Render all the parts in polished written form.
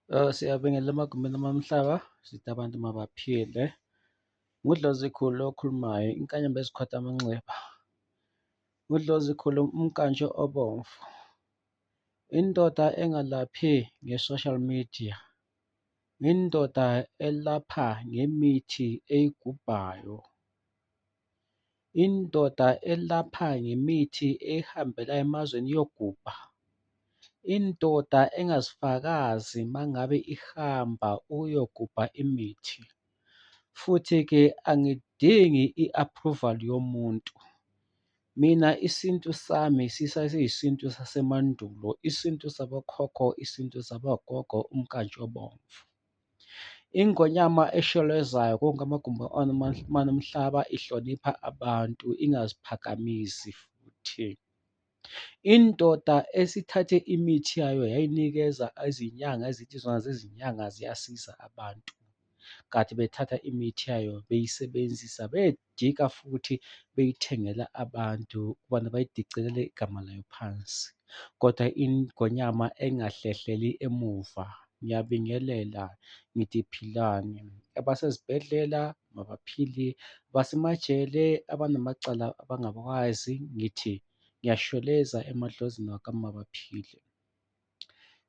Siyabingelela emagumbini omhlaba, sithi abantu mabaphile. NguDlozikhulu okhulumayo, inkanyamba ezikhwata amanxeba. NguDlozikhulu umnkantsho obomvu. Indoda engalaphi nge-social media. Indoda elapha ngemithi eyigubhayo. Indoda elapha ngemithi ehambela emazweni iyogubha. Indoda engazifakazi mangabe ihamba ukuyogubha imithi. Futhi-ke angidingi i-approval yomuntu. Mina isintu sami sisaseyisintu sasemandulo, isintu sabokhokho, isintu sabogogo, umnkantsha obomvu. Ingonyama eshelezayo konke amagumbi omhlaba ihlonipha abantu, ingaziphakamisi futhi. Indoda esithathe imithi yayo yayinikeza izinyanga ezithi zona zezinyanga ziyasiza abantu. Kanti bethatha imithi yayo beyisebenzisa beyedika futhi beyithengela abantu ukubana bayidicilele igama layo phansi. Kodwa ingonyama engahlehleli emuva. Ngiyabingelela, ngithi philani. Abasezibhedlela mabaphile, abasemajele abanamacala abangawakwazi, ngithi ngiyashweleza emadlozini wakami mabaphile.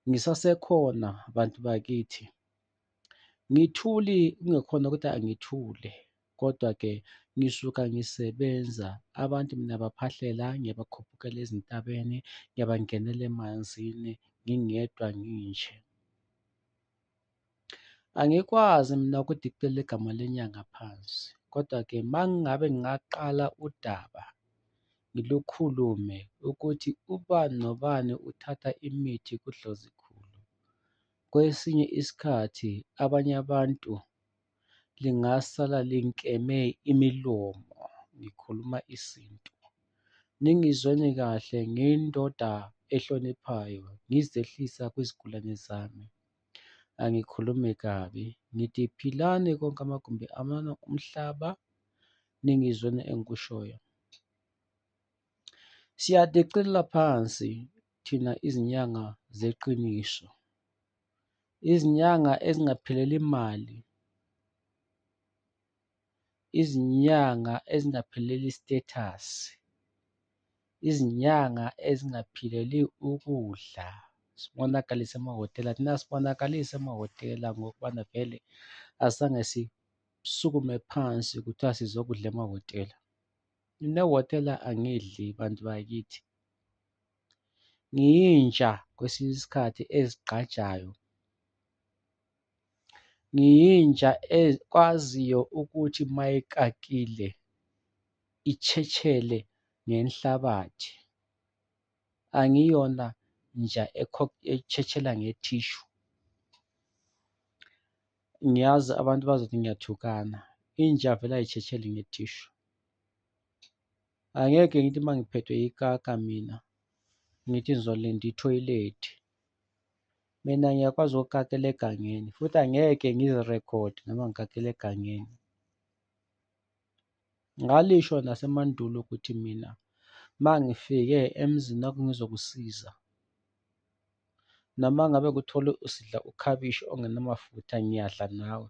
Ngisasekhona bantu bakithi. Ngithuli kungekhona ukuthi angithule, kodwa-ke ngisuka ngisebenza. Abantu mina baphahlela, ngiyabakhuphukela ezintabeni, ngiyabangenela emanzini, ngingedwa nginje. Angikwazi mina ukudicilela igama lenyanga phansi, kodwa-ke uma ngabe ngingaqala udaba ngilukhulume ukuthi ubani nobani uthatha imithi kuDlozikhulu. Kwesinye isikhathi abanye abantu lingasala linkeme imilomo, ngikhuluma isintu. Ningizweni kahle, ngiyindoda ehloniphayo, ngizehlisa kwizigulane zami. Angikhulumi kabi, ngithi philani konke amagumbi omhlaba, ningizweni engikushoyo. Siyadicilela phansi thina izinyanga zeqiniso. Izinyanga ezingapheleli mali. Izinyanga ezingapheleli status. Izinyanga ezingaphileli ukudla. Sibonakalise emahhotela, thina sibonakalise emahhotela ngokubana vele azange sisukume phansi kuthiwa sizokudla emahhotela. Mina ehhotela angidli bantu bakithi. Ngiyintsha kwesinye isikhathi ezigqajayo. Ngiyintsha ekwaziyo ukuthi uma ikakile itshentshele ngenhlabathi. Angiyona nja etshentshela ngethishu. Ngiyazi abantu bazothi ngiyathukana. Inja vele ayitshentsheli ngethishu. Angeke ngithi uma ngiphethwe ikaka mina ngithi ngizolinda ithoyilethi. Mina ngiyakwazi ukukakela egangeni futhi angeke ngizirekhode noma ngikakela egangeni. Ngalisho nasemandulo ukuthi mina uma ngifike emzini wakho ngizokusiza, noma ngabe kuthole usidla ukhabishi ongenamafutha ngiyadla nawe.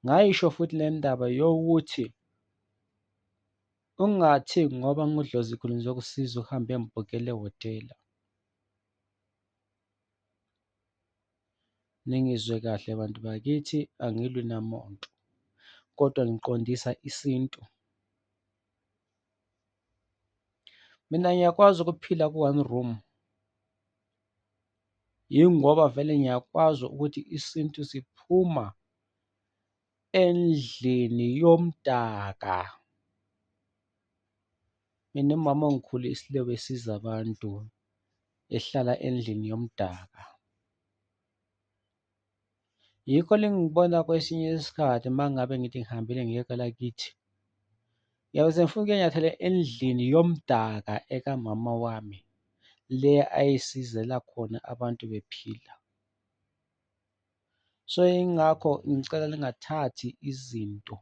Ngayisho futhi le ndaba yokuthi ungathi ngoba nguDlozikhulu ngizokusiza uhambe uyongibhukela ehhotela. Ningizwe kahle bantu bakithi, angilwi namuntu, kodwa ngiqondisa isintu. Mina ngiyakwazi ukuphila ku-one room. Yingoba vele ngiyakwazi ukuthi isintu siphuma endlini yomdaka. Mina umama ongikhulisile wesiza abantu ehlala endlini yomdaka. Yikho lengibona kwesinye isikhathi uma ngabe ngithi ngihambile ngiye kwelakithi, ngiyabe sengifuna ukuyanyathela endlini yomdaka ekamama wami, le ayesizela khona abantu bephila. So yingakho ngicela lingathathi izinto